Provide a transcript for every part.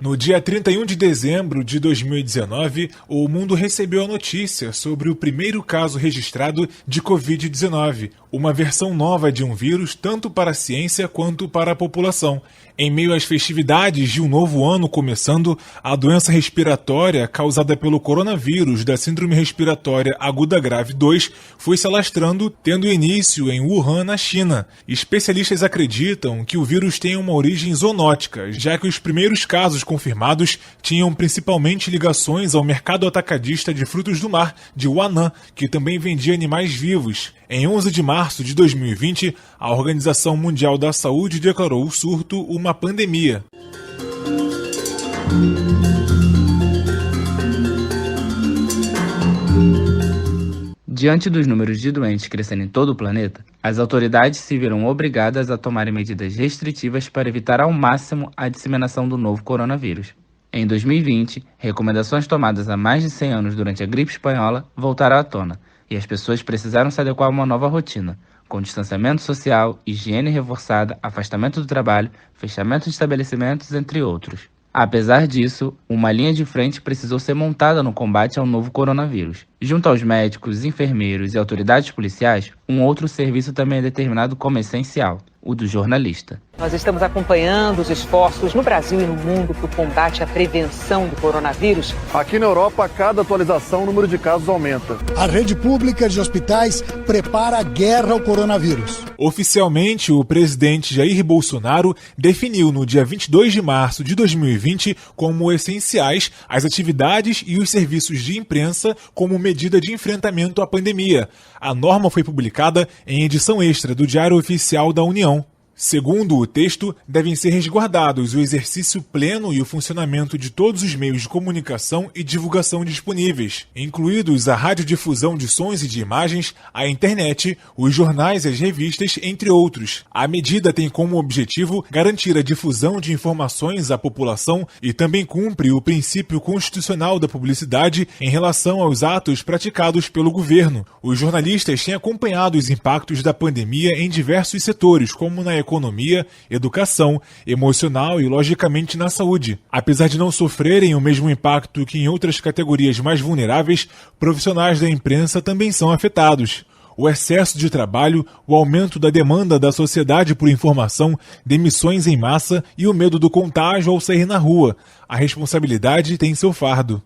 No dia 31 de dezembro de 2019, o mundo recebeu a notícia sobre o primeiro caso registrado de Covid-19, uma versão nova de um vírus tanto para a ciência quanto para a população. Em meio às festividades de um novo ano começando, a doença respiratória causada pelo coronavírus da Síndrome Respiratória Aguda Grave 2 foi se alastrando, tendo início em Wuhan, na China. Especialistas acreditam que o vírus tem uma origem zoonótica, já que os primeiros casos confirmados tinham principalmente ligações ao mercado atacadista de frutos do mar de Huanan, que também vendia animais vivos. Em 11 de março de 2020, a Organização Mundial da Saúde declarou o surto uma pandemia. Diante dos números de doentes crescendo em todo o planeta, as autoridades se viram obrigadas a tomarem medidas restritivas para evitar ao máximo a disseminação do novo coronavírus. Em 2020, recomendações tomadas há mais de 100 anos durante a gripe espanhola voltaram à tona, e as pessoas precisaram se adequar a uma nova rotina, com distanciamento social, higiene reforçada, afastamento do trabalho, fechamento de estabelecimentos, entre outros. Apesar disso, uma linha de frente precisou ser montada no combate ao novo coronavírus. Junto aos médicos, enfermeiros e autoridades policiais, um outro serviço também é determinado como essencial, o do jornalista. Nós estamos acompanhando os esforços no Brasil e no mundo para o combate à prevenção do coronavírus. Aqui na Europa, a cada atualização, o número de casos aumenta. A rede pública de hospitais prepara a guerra ao coronavírus. Oficialmente, o presidente Jair Bolsonaro definiu no dia 22 de março de 2020 como essenciais as atividades e os serviços de imprensa como medida de enfrentamento à pandemia. A norma foi publicada em edição extra do Diário Oficial da União. Segundo o texto, devem ser resguardados o exercício pleno e o funcionamento de todos os meios de comunicação e divulgação disponíveis, incluídos a radiodifusão de sons e de imagens, a internet, os jornais e as revistas, entre outros. A medida tem como objetivo garantir a difusão de informações à população e também cumpre o princípio constitucional da publicidade em relação aos atos praticados pelo governo. Os jornalistas têm acompanhado os impactos da pandemia em diversos setores, como na economia, educação, emocional e, logicamente, na saúde. Apesar de não sofrerem o mesmo impacto que em outras categorias mais vulneráveis, profissionais da imprensa também são afetados. O excesso de trabalho, o aumento da demanda da sociedade por informação, demissões em massa e o medo do contágio ao sair na rua. A responsabilidade tem seu fardo.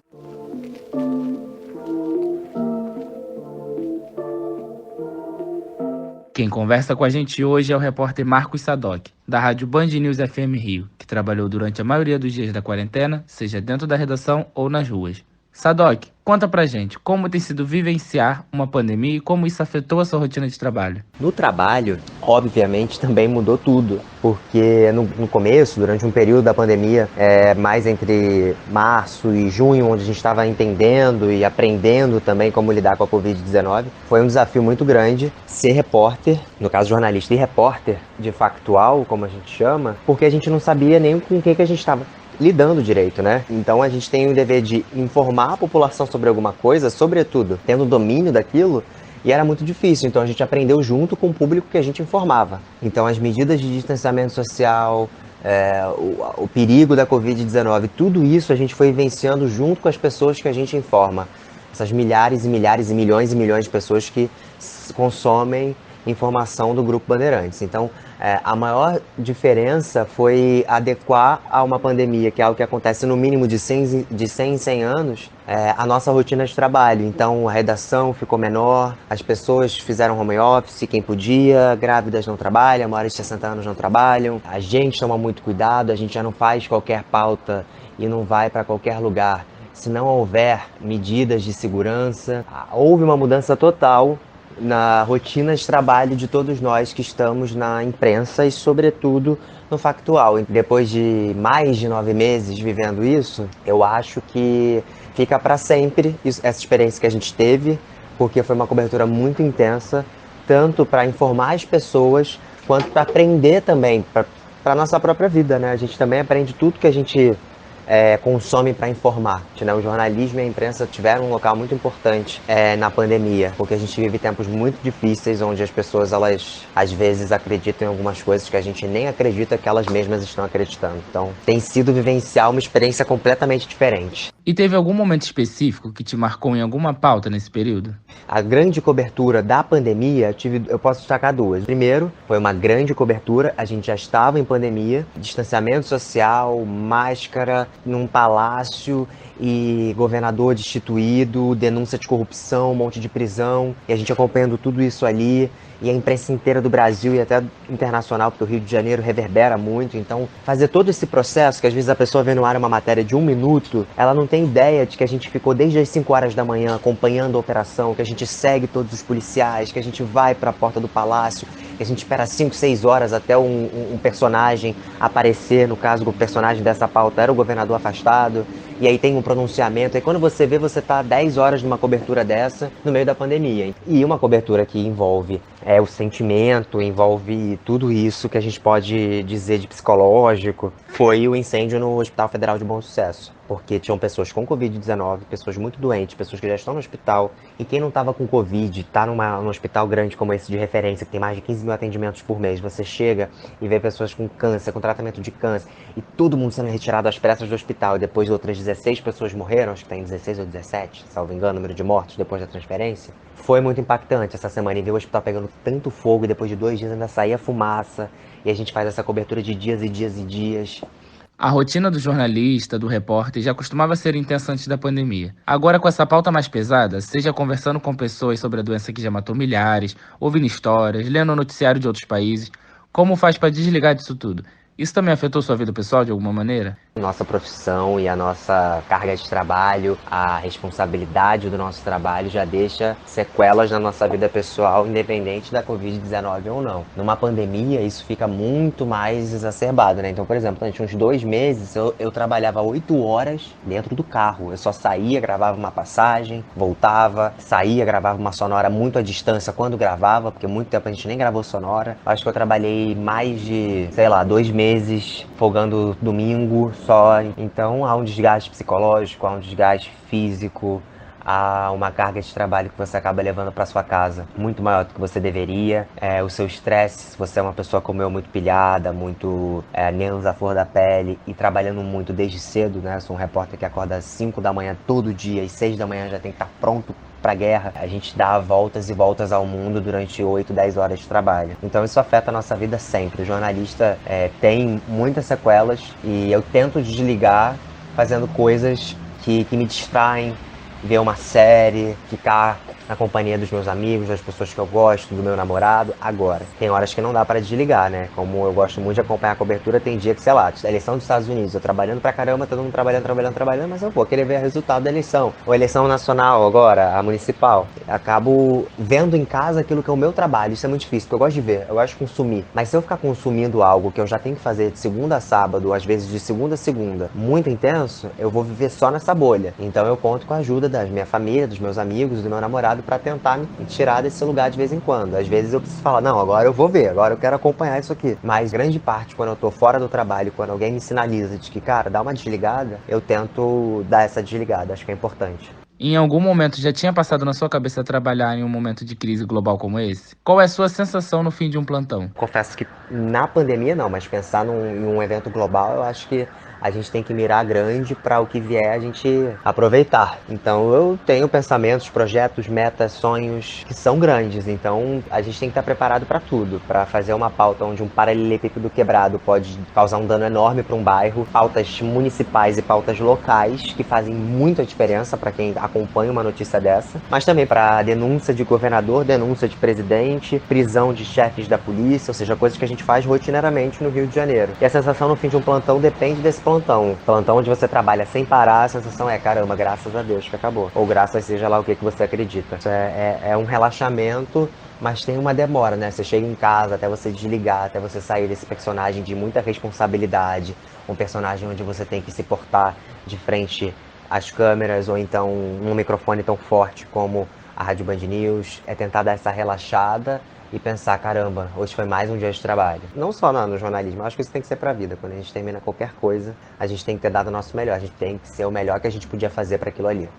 Quem conversa com a gente hoje é o repórter Marcos Sadoc, da Rádio Band News FM Rio, que trabalhou durante a maioria dos dias da quarentena, seja dentro da redação ou nas ruas. Sadoc, conta pra gente como tem sido vivenciar uma pandemia e como isso afetou a sua rotina de trabalho. No trabalho, obviamente, também mudou tudo, porque no começo, durante um período da pandemia, mais entre março e junho, onde a gente estava entendendo e aprendendo também como lidar com a Covid-19, foi um desafio muito grande ser repórter, no caso jornalista e repórter de factual, como a gente chama, porque a gente não sabia nem com o que a gente estava lidando direito, né? Então a gente tem o dever de informar a população sobre alguma coisa, sobretudo tendo domínio daquilo, e era muito difícil, então a gente aprendeu junto com o público que a gente informava. Então as medidas de distanciamento social, o perigo da Covid-19, tudo isso a gente foi vivenciando junto com as pessoas que a gente informa. Essas milhares e milhares e milhões de pessoas que consomem informação do Grupo Bandeirantes. Então, a maior diferença foi adequar a uma pandemia, que é algo que acontece no mínimo de 100 em 100 anos, a nossa rotina de trabalho. Então, a redação ficou menor, as pessoas fizeram home office, quem podia, grávidas não trabalham, maiores de 60 anos não trabalham. A gente toma muito cuidado, a gente já não faz qualquer pauta e não vai para qualquer lugar se não houver medidas de segurança. Houve uma mudança total na rotina de trabalho de todos nós que estamos na imprensa e, sobretudo, no factual. Depois de mais de 9 meses vivendo isso, eu acho que fica para sempre essa experiência que a gente teve, porque foi uma cobertura muito intensa, tanto para informar as pessoas, quanto para aprender também, para a nossa própria vida, né? A gente também aprende tudo que a gente consome para informar. Né? O jornalismo e a imprensa tiveram um local muito importante na pandemia, porque a gente vive tempos muito difíceis, onde as pessoas, elas às vezes acreditam em algumas coisas que a gente nem acredita que elas mesmas estão acreditando. Então, tem sido vivenciar uma experiência completamente diferente. E teve algum momento específico que te marcou em alguma pauta nesse período? A grande cobertura da pandemia, eu posso destacar duas. Primeiro, foi uma grande cobertura, a gente já estava em pandemia, distanciamento social, máscara, num palácio e governador destituído, denúncia de corrupção, um monte de prisão, e a gente acompanhando tudo isso ali, e a imprensa inteira do Brasil e até internacional, porque o Rio de Janeiro reverbera muito. Então, fazer todo esse processo, que às vezes a pessoa vê no ar uma matéria de 1 minuto, ela não tem ideia de que a gente ficou desde as 5 horas da manhã acompanhando a operação, que a gente segue todos os policiais, que a gente vai para a porta do palácio, que a gente espera 5, 6 horas até um personagem aparecer. No caso, o personagem dessa pauta era o governador afastado, e aí tem um pronunciamento, e quando você vê, você tá 10 horas numa cobertura dessa no meio da pandemia. E uma cobertura que envolve o sentimento, envolve tudo isso que a gente pode dizer de psicológico, foi o incêndio no Hospital Federal de Bom Sucesso. Porque tinham pessoas com Covid-19, pessoas muito doentes, pessoas que já estão no hospital. E quem não estava com Covid, tá num hospital grande como esse de referência, que tem mais de 15 mil atendimentos por mês, você chega e vê pessoas com câncer, com tratamento de câncer, e todo mundo sendo retirado às pressas do hospital, e depois outras 16 pessoas morreram, acho que tem 16 ou 17, salvo engano, o número de mortes depois da transferência. Foi muito impactante essa semana, e ver o hospital pegando tanto fogo, e depois de 2 dias ainda saía fumaça, e a gente faz essa cobertura de dias e dias e dias. A rotina do jornalista, do repórter, já costumava ser intensa antes da pandemia. Agora, com essa pauta mais pesada, seja conversando com pessoas sobre a doença que já matou milhares, ouvindo histórias, lendo o noticiário de outros países, como faz para desligar disso tudo? Isso também afetou sua vida pessoal de alguma maneira? Nossa profissão e a nossa carga de trabalho, a responsabilidade do nosso trabalho já deixa sequelas na nossa vida pessoal, independente da Covid-19 ou não. Numa pandemia, isso fica muito mais exacerbado, né? Então, por exemplo, durante uns 2 meses, eu trabalhava 8 horas dentro do carro. Eu só saía, gravava uma passagem, voltava, saía, gravava uma sonora muito à distância quando gravava, porque muito tempo a gente nem gravou sonora. Acho que eu trabalhei mais de, 2 meses folgando domingo só. Então há um desgaste psicológico, há um desgaste físico, há uma carga de trabalho que você acaba levando para sua casa muito maior do que você deveria. O seu estresse, se você é uma pessoa como eu, muito pilhada, muito nervos à flor da pele e trabalhando muito desde cedo, né? Eu sou um repórter que acorda às 5 da manhã todo dia e 6 da manhã já tem que estar pronto para a guerra. A gente dá voltas e voltas ao mundo durante 8, 10 horas de trabalho. Então isso afeta a nossa vida sempre. O jornalista tem muitas sequelas e eu tento desligar fazendo coisas que me distraem, ver uma série, ficar na companhia dos meus amigos, das pessoas que eu gosto, do meu namorado. Agora, tem horas que não dá para desligar, né? Como eu gosto muito de acompanhar a cobertura, tem dia que, sei lá, a eleição dos Estados Unidos, eu trabalhando pra caramba, todo mundo trabalhando, mas eu vou querer ver o resultado da eleição. Ou a eleição nacional agora, a municipal. Acabo vendo em casa aquilo que é o meu trabalho. Isso é muito difícil, porque eu gosto de ver, eu gosto de consumir. Mas se eu ficar consumindo algo que eu já tenho que fazer de segunda a sábado, às vezes de segunda a segunda, muito intenso, eu vou viver só nessa bolha. Então eu conto com a ajuda da minha família, dos meus amigos, do meu namorado, para tentar me tirar desse lugar de vez em quando. Às vezes eu preciso falar, não, agora eu vou ver, agora eu quero acompanhar isso aqui. Mas grande parte, quando eu tô fora do trabalho, quando alguém me sinaliza de que, cara, dá uma desligada, eu tento dar essa desligada, acho que é importante. Em algum momento já tinha passado na sua cabeça trabalhar em um momento de crise global como esse? Qual é a sua sensação no fim de um plantão? Confesso que na pandemia não, mas pensar em um evento global, eu acho que a gente tem que mirar grande para o que vier a gente aproveitar. Então eu tenho pensamentos, projetos, metas, sonhos que são grandes. Então a gente tem que estar preparado para tudo, para fazer uma pauta onde um paralelepípedo quebrado pode causar um dano enorme para um bairro, pautas municipais e pautas locais que fazem muita diferença para quem acompanha uma notícia dessa, mas também para denúncia de governador, denúncia de presidente, prisão de chefes da polícia, ou seja, coisas que a gente faz rotineiramente no Rio de Janeiro. E a sensação no fim de um plantão depende desse plantão onde você trabalha sem parar, a sensação é, caramba, graças a Deus que acabou. Ou graças seja lá o que você acredita. Isso é um relaxamento, mas tem uma demora, né? Você chega em casa até você desligar, até você sair desse personagem de muita responsabilidade, um personagem onde você tem que se portar de frente às câmeras, ou então um microfone tão forte como a Rádio Band News, é tentar dar essa relaxada e pensar, caramba, hoje foi mais um dia de trabalho. Não só no jornalismo, eu acho que isso tem que ser pra vida. Quando a gente termina qualquer coisa, a gente tem que ter dado o nosso melhor, a gente tem que ser o melhor que a gente podia fazer para aquilo ali.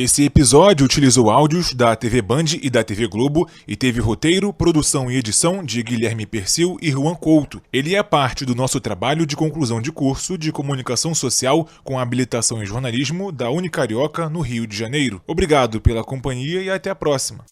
Esse episódio utilizou áudios da TV Band e da TV Globo e teve roteiro, produção e edição de Guilherme Persil e Juan Couto. Ele é parte do nosso trabalho de conclusão de curso de Comunicação Social com habilitação em jornalismo da Unicarioca, no Rio de Janeiro. Obrigado pela companhia e até a próxima.